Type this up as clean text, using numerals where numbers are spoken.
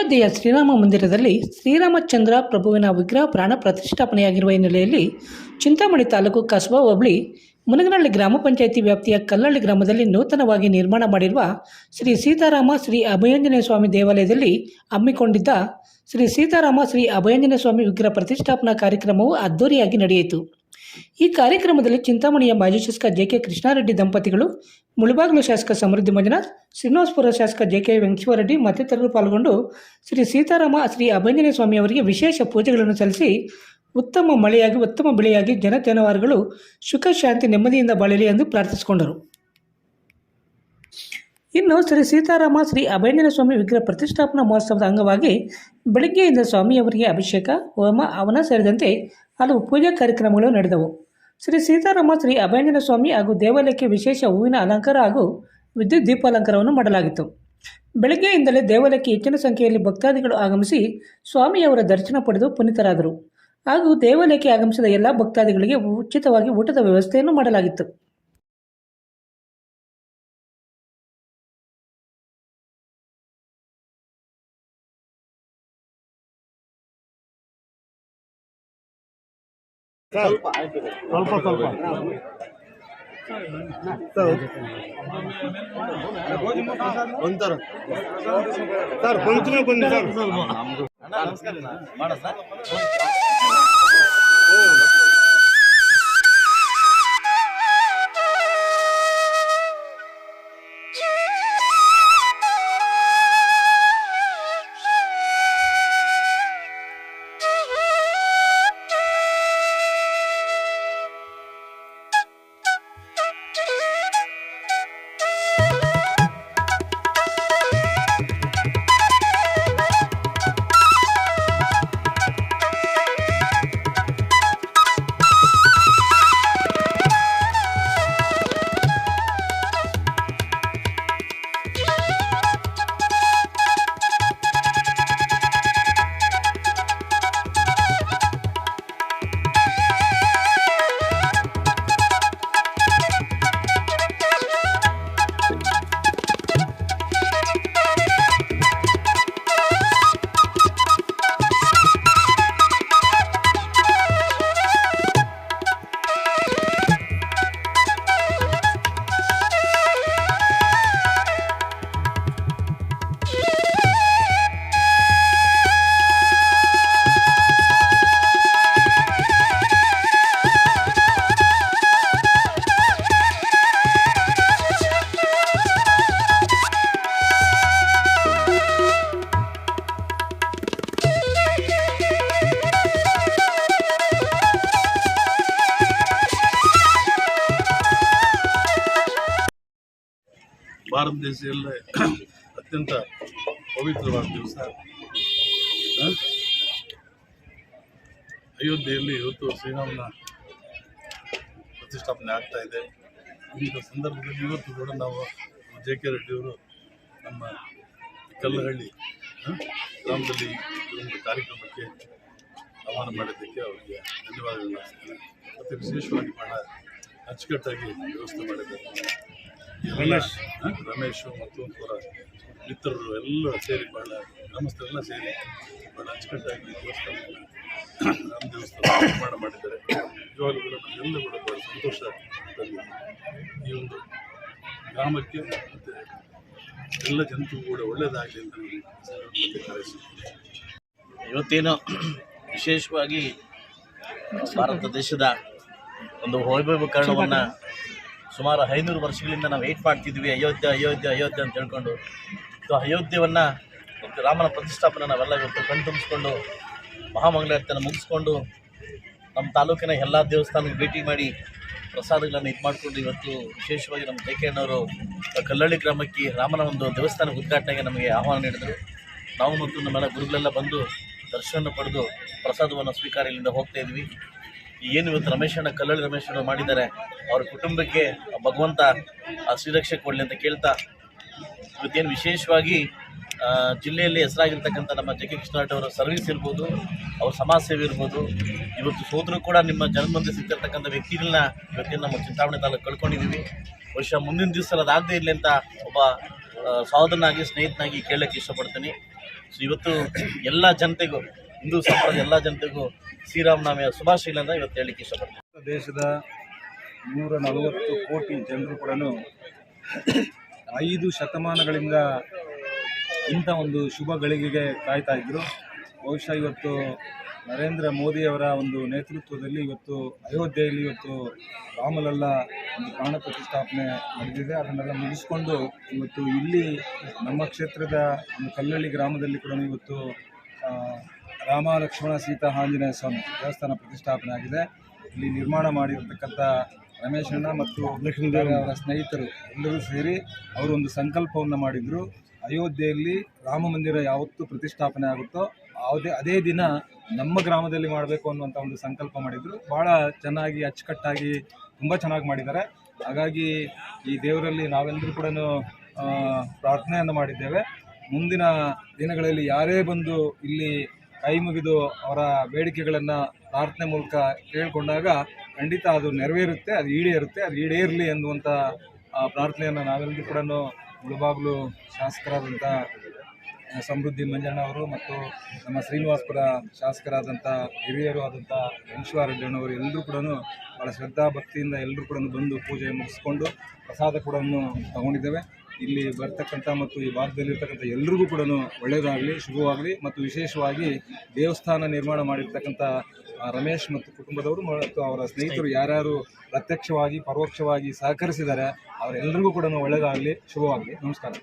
ಅಯೋಧ್ಯೆಯ ಶ್ರೀರಾಮ ಮಂದಿರದಲ್ಲಿ ಶ್ರೀರಾಮಚಂದ್ರ ಪ್ರಭುವಿನ ವಿಗ್ರಹ ಪ್ರಾಣ ಪ್ರತಿಷ್ಠಾಪನೆಯಾಗಿರುವ ಹಿನ್ನೆಲೆಯಲ್ಲಿ ಚಿಂತಾಮಣಿ ತಾಲೂಕು ಕಸಬಾ ಹೋಬಳಿ ಮುನಗನಹಳ್ಳಿ ಗ್ರಾಮ ಪಂಚಾಯಿತಿ ವ್ಯಾಪ್ತಿಯ ಕಲ್ಲಹಳ್ಳಿ ಗ್ರಾಮದಲ್ಲಿ ನೂತನವಾಗಿ ನಿರ್ಮಾಣ ಮಾಡಿರುವ ಶ್ರೀ ಸೀತಾರಾಮ ಶ್ರೀ ಅಭಯಾಂಜನೇಯ ಸ್ವಾಮಿ ದೇವಾಲಯದಲ್ಲಿ ಹಮ್ಮಿಕೊಂಡಿದ್ದ ಶ್ರೀ ಸೀತಾರಾಮ ಶ್ರೀ ಅಭಯಾಂಜನೇಯ ಸ್ವಾಮಿ ವಿಗ್ರಹ ಪ್ರತಿಷ್ಠಾಪನಾ ಕಾರ್ಯಕ್ರಮವು ಅದ್ದೂರಿಯಾಗಿ ನಡೆಯಿತು. ಈ ಕಾರ್ಯಕ್ರಮದಲ್ಲಿ ಚಿಂತಾಮಣಿಯ ಮಾಜಿ ಶಾಸಕ ಜೆ.ಕೆ. ಕೃಷ್ಣಾರೆಡ್ಡಿ ದಂಪತಿಗಳು, ಮುಳಬಾಗಿಲು ಶಾಸಕ ಸಮೃದ್ಧಿ ಮಂಜುನಾಥ್, ಶ್ರೀನಿವಾಸಪುರ ಶಾಸಕ ಜೆ.ಕೆ. ವೆಂಕಟೇಶ್ವರರೆಡ್ಡಿ ಮತ್ತಿತರರು ಪಾಲ್ಗೊಂಡು ಶ್ರೀ ಸೀತಾರಾಮ ಶ್ರೀ ಅಭಯಾಂಜನೇಯ ಸ್ವಾಮಿ ಅವರಿಗೆ ವಿಶೇಷ ಪೂಜೆಗಳನ್ನು ಸಲ್ಲಿಸಿ ಉತ್ತಮ ಮಳೆಯಾಗಿ ಉತ್ತಮ ಬೆಳೆಯಾಗಿ ಜಾನುವಾರುಗಳು ಸುಖ ಶಾಂತಿ ನೆಮ್ಮದಿಯಿಂದ ಬಾಳಲಿ ಎಂದು ಪ್ರಾರ್ಥಿಸಿಕೊಂಡರು. ಇನ್ನು ಶ್ರೀ ಸೀತಾರಾಮ ಶ್ರೀ ಅಭಯಾಂಜನೇಯ ಸ್ವಾಮಿ ವಿಗ್ರಹ ಪ್ರತಿಷ್ಠಾಪನಾ ಮಹೋತ್ಸವದ ಅಂಗವಾಗಿ ಬೆಳಗ್ಗೆಯಿಂದ ಸ್ವಾಮಿಯವರಿಗೆ ಅಭಿಷೇಕ, ಹೋಮ, ಹವನ ಸೇರಿದಂತೆ ಹಲವು ಪೂಜಾ ಕಾರ್ಯಕ್ರಮಗಳು ನಡೆದವು. ಶ್ರೀ ಸೀತಾರಾಮ ಶ್ರೀ ಅಭಯಾಂಜನೇಯ ಸ್ವಾಮಿ ಹಾಗೂ ದೇವಾಲಯಕ್ಕೆ ವಿಶೇಷ ಹೂವಿನ ಅಲಂಕಾರ ಹಾಗೂ ವಿದ್ಯುತ್ ದೀಪಾಲಂಕಾರವನ್ನು ಮಾಡಲಾಗಿತ್ತು. ಬೆಳಗ್ಗೆಯಿಂದಲೇ ದೇವಾಲಯಕ್ಕೆ ಹೆಚ್ಚಿನ ಸಂಖ್ಯೆಯಲ್ಲಿ ಭಕ್ತಾದಿಗಳು ಆಗಮಿಸಿ ಸ್ವಾಮಿಯವರ ದರ್ಶನ ಪಡೆದು ಪುನೀತರಾದರು. ಹಾಗೂ ದೇವಾಲಯಕ್ಕೆ ಆಗಮಿಸಿದ ಎಲ್ಲ ಭಕ್ತಾದಿಗಳಿಗೆ ಉಚಿತವಾಗಿ ಊಟದ ವ್ಯವಸ್ಥೆಯನ್ನು ಮಾಡಲಾಗಿತ್ತು. ಸರ್ ಕೊಂಚమే ಬನ್ನಿ ಸರ್. ಭಾರತ ದೇಶದಲ್ಲೇ ಅತ್ಯಂತ ಪವಿತ್ರವಾದ ದಿವಸ. ಅಯೋಧ್ಯೆಯಲ್ಲಿ ಇವತ್ತು ಶ್ರೀರಾಮನ ಪ್ರತಿಷ್ಠಾಪನೆ ಆಗ್ತಾ ಇದೆ. ಇಂಥ ಸಂದರ್ಭದಲ್ಲಿ ಇವತ್ತು ಕೂಡ ನಾವು ಜೆ.ಕೆ. ರೆಡ್ಡಿಯವರು ನಮ್ಮ ಕಲ್ಲಹಳ್ಳಿ ಗ್ರಾಮದಲ್ಲಿ ಒಂದು ಕಾರ್ಯಕ್ರಮಕ್ಕೆ ಆಹ್ವಾನ ಮಾಡಿದ್ದಕ್ಕೆ ಅವರಿಗೆ ಧನ್ಯವಾದಗಳು. ಮತ್ತು ವಿಶೇಷವಾಗಿ ಭಾಳ ಅಚ್ಚುಕಟ್ಟಾಗಿ ವ್ಯವಸ್ಥೆ ಮಾಡಿದ್ದಾರೆ. ರಮೇಶು ಮತ್ತು ಅವರ ಮಿತ್ರರು ಎಲ್ಲ ಸೇರಿ ಭಾಳ ಗ್ರಾಮಸ್ಥರೆಲ್ಲ ಸೇರಿ ಭಾಳ ಅಚ್ಚುಕಟ್ಟಾಗಿ ದೇವಸ್ಥಾನ ನಿರ್ಮಾಣ ಮಾಡಿದ್ದಾರೆ. ನಿಜವಾಗ್ಲೂ ಕೂಡ ನಮಗೆಲ್ಲ ಕೂಡ ಭಾಳ ಸಂತೋಷ ತಂದಿದೆ. ಈ ಒಂದು ಗ್ರಾಮಕ್ಕೆ ಮತ್ತು ಎಲ್ಲ ಜನರಿಗೂ ಕೂಡ ಒಳ್ಳೆಯದಾಗಲಿ ಅಂತ ನಾನು ಹಾರೈಸುತ್ತೇನೆ. ಇವತ್ತೇನು ವಿಶೇಷವಾಗಿ ಭಾರತ ದೇಶದ ಒಂದು ವೈಭವೀಕರಣವನ್ನು ಸುಮಾರು 500 ವರ್ಷಗಳಿಂದ ನಾವು ವೆಯ್ಟ್ ಮಾಡ್ತಿದ್ವಿ. ಅಯೋಧ್ಯೆ ಅಯೋಧ್ಯೆ ಅಯೋಧ್ಯೆ ಅಂತ ಹೇಳ್ಕೊಂಡು ಅಯೋಧ್ಯೆಯನ್ನು ಮತ್ತು ರಾಮನ ಪ್ರತಿಷ್ಠಾಪನೆ ನಾವೆಲ್ಲ ಇವತ್ತು ಕಣ್ತುಂಬಿಸ್ಕೊಂಡು ಮಹಾಮಂಗಳಾರತಿಯನ್ನು ಮುಗಿಸ್ಕೊಂಡು ನಮ್ಮ ತಾಲೂಕಿನ ಎಲ್ಲ ದೇವಸ್ಥಾನಕ್ಕೆ ಭೇಟಿ ಮಾಡಿ ಪ್ರಸಾದಗಳನ್ನು ಇದು ಮಾಡಿಕೊಂಡು ಇವತ್ತು ವಿಶೇಷವಾಗಿ ನಮ್ಮ ಜೆ.ಕೆ. ಅಣ್ಣವರು ಕಲ್ಲಹಳ್ಳಿ ಗ್ರಾಮಕ್ಕೆ ರಾಮನ ಒಂದು ದೇವಸ್ಥಾನದ ಉದ್ಘಾಟನೆಗೆ ನಮಗೆ ಆಹ್ವಾನ ನೀಡಿದರು. ನಾವು ಮತ್ತು ನಮ್ಮೆಲ್ಲ ಗುರುಗಳೆಲ್ಲ ಬಂದು ದರ್ಶನ ಪಡೆದು ಪ್ರಸಾದವನ್ನು ಸ್ವೀಕಾರದಿಂದ ಹೋಗ್ತಾ ಇದ್ವಿ. ಏನು ಇವತ್ತು ರಮೇಶಣ್ಣ ಕಲ್ಲಹಳ್ಳಿ ರಮೇಶಣ್ಣ ಮಾಡಿದ್ದಾರೆ, ಅವರ ಕುಟುಂಬಕ್ಕೆ ಭಗವಂತ ಶ್ರೀರಕ್ಷೆ ಕೊಡಲಿ ಅಂತ ಕೇಳ್ತಾ, ಇವತ್ತೇನು ವಿಶೇಷವಾಗಿ ಜಿಲ್ಲೆಯಲ್ಲಿ ಹೆಸರಾಗಿರ್ತಕ್ಕಂಥ ನಮ್ಮ ಜೆ.ಕೆ. ಕೃಷ್ಣಾರೆಡ್ಡಿ ಅವರ ಸರ್ವಿಸ್ ಇರ್ಬೋದು, ಅವ್ರ ಸಮಾಜ ಸೇವೆ ಇರ್ಬೋದು, ಇವತ್ತು ಸೋದರೂ ಕೂಡ ನಿಮ್ಮ ಜನಮಂದಿ ಸಿಗ್ತಿರ್ತಕ್ಕಂಥ ವ್ಯಕ್ತಿಗಳನ್ನ ಇವತ್ತಿನ ನಮ್ಮ ಚಿಂತಾಮಣಿ ತಾಲೂಕು ಕಳ್ಕೊಂಡಿದ್ದೀವಿ. ಬಹುಶಃ ಮುಂದಿನ ದಿವಸ ಅದಾಗದೇ ಇರಲಿ ಅಂತ ಒಬ್ಬ ಸಹೋದರನಾಗಿ ಸ್ನೇಹಿತನಾಗಿ ಕೇಳೋಕ್ಕೆ ಇಷ್ಟಪಡ್ತೀನಿ. ಸೊ ಇವತ್ತು ಎಲ್ಲ ಜನತೆಗೂ, ಹಿಂದೂ ಸಂಪ್ರದಾಯ ಎಲ್ಲ ಜನತೆಗೂ ಶ್ರೀರಾಮನವಮಿಯ ಶುಭಾಶಯಗಳನ್ನು ಇವತ್ತು ಹೇಳಲಿಕ್ಕೆ ಇಷ್ಟಪಡ್ತೀನಿ. ದೇಶದ 140 ಕೋಟಿ ಜನರು ಕೂಡ 5 ಶತಮಾನಗಳಿಂದ ಇಂಥ ಒಂದು ಶುಭ ಗಳಿಗೆಗೆ ಕಾಯ್ತಾ ಇದ್ದರು. ಬಹುಶಃ ಇವತ್ತು ನರೇಂದ್ರ ಮೋದಿಯವರ ಒಂದು ನೇತೃತ್ವದಲ್ಲಿ ಇವತ್ತು ಅಯೋಧ್ಯೆಯಲ್ಲಿ ಇವತ್ತು ರಾಮಲಲ್ಲ ಒಂದು ಪ್ರಾಣ ಪ್ರತಿಷ್ಠಾಪನೆ ನಡೆದಿದೆ. ಅದನ್ನೆಲ್ಲ ಮುಗಿಸ್ಕೊಂಡು ಇವತ್ತು ಇಲ್ಲಿ ನಮ್ಮ ಕ್ಷೇತ್ರದ ಒಂದು ಕಲ್ಲಳ್ಳಿ ಗ್ರಾಮದಲ್ಲಿ ಕೂಡ ಇವತ್ತು ರಾಮ ಲಕ್ಷ್ಮಣ ಸೀತಾ ಆಂಜನೇಯ ಸ್ವಾಮಿ ದೇವಸ್ಥಾನ ಪ್ರತಿಷ್ಠಾಪನೆ ಆಗಿದೆ. ಇಲ್ಲಿ ನಿರ್ಮಾಣ ಮಾಡಿರ್ತಕ್ಕಂಥ ರಮೇಶಣ್ಣ ಮತ್ತು ಅವರ ಸ್ನೇಹಿತರು ಎಲ್ಲರೂ ಸೇರಿ ಅವರು ಒಂದು ಸಂಕಲ್ಪವನ್ನು ಮಾಡಿದರು. ಅಯೋಧ್ಯೆಯಲ್ಲಿ ರಾಮ ಮಂದಿರ ಯಾವತ್ತು ಪ್ರತಿಷ್ಠಾಪನೆ ಆಗುತ್ತೋ ಅದೇ ದಿನ ನಮ್ಮ ಗ್ರಾಮದಲ್ಲಿ ಮಾಡಬೇಕು ಅನ್ನುವಂಥ ಒಂದು ಸಂಕಲ್ಪ ಮಾಡಿದರು. ಭಾಳ ಚೆನ್ನಾಗಿ ಅಚ್ಚುಕಟ್ಟಾಗಿ ತುಂಬ ಚೆನ್ನಾಗಿ ಮಾಡಿದ್ದಾರೆ. ಹಾಗಾಗಿ ಈ ದೇವರಲ್ಲಿ ನಾವೆಲ್ಲರೂ ಕೂಡ ಪ್ರಾರ್ಥನೆಯನ್ನು ಮಾಡಿದ್ದೇವೆ. ಮುಂದಿನ ದಿನಗಳಲ್ಲಿ ಯಾರೇ ಬಂದು ಇಲ್ಲಿ ಕೈ ಮುಗಿದು ಅವರ ಬೇಡಿಕೆಗಳನ್ನು ಪ್ರಾರ್ಥನೆ ಮೂಲಕ ಕೇಳಿಕೊಂಡಾಗ ಖಂಡಿತ ಅದು ನೆರವೇರುತ್ತೆ, ಅದು ಈಡೇರಲಿ ಅನ್ನುವಂಥ ಪ್ರಾರ್ಥನೆಯನ್ನು ನಾವೆಲ್ಲರೂ ಕೂಡ ಮುಳಬಾಗಿಲು ಶಾಸಕರಾದಂಥ ಸಮೃದ್ಧಿ ಮಂಜಣ್ಣ ಅವರು ಮತ್ತು ನಮ್ಮ ಶ್ರೀನಿವಾಸಪುರ ಶಾಸಕರಾದಂಥ ಹಿರಿಯರು ಆದಂಥ ವೆಂಕಟೇಶ್ವರರೆಡ್ಡಿಯವರು ಎಲ್ಲರೂ ಕೂಡ ಭಾಳ ಶ್ರದ್ಧಾ ಭಕ್ತಿಯಿಂದ ಎಲ್ಲರೂ ಕೂಡ ಬಂದು ಪೂಜೆ ಮುಗಿಸ್ಕೊಂಡು ಪ್ರಸಾದ ಕೂಡ ತಗೊಂಡಿದ್ದೇವೆ. ಇಲ್ಲಿ ಬರ್ತಕ್ಕಂಥ ಮತ್ತು ಈ ಭಾಗದಲ್ಲಿರ್ತಕ್ಕಂಥ ಎಲ್ರಿಗೂ ಕೂಡ ಒಳ್ಳೆಯದಾಗಲಿ, ಶುಭವಾಗಲಿ. ಮತ್ತು ವಿಶೇಷವಾಗಿ ದೇವಸ್ಥಾನ ನಿರ್ಮಾಣ ಮಾಡಿರ್ತಕ್ಕಂಥ ರಮೇಶ್ ಮತ್ತು ಕುಟುಂಬದವರು ಮತ್ತು ಅವರ ಸ್ನೇಹಿತರು ಯಾರ್ಯಾರು ಪ್ರತ್ಯಕ್ಷವಾಗಿ ಪರೋಕ್ಷವಾಗಿ ಸಹಕರಿಸಿದ್ದಾರೆ ಅವರೆಲ್ಲರಿಗೂ ಕೂಡ ಒಳ್ಳೆಯದಾಗಲಿ, ಶುಭವಾಗಲಿ. ನಮಸ್ಕಾರ.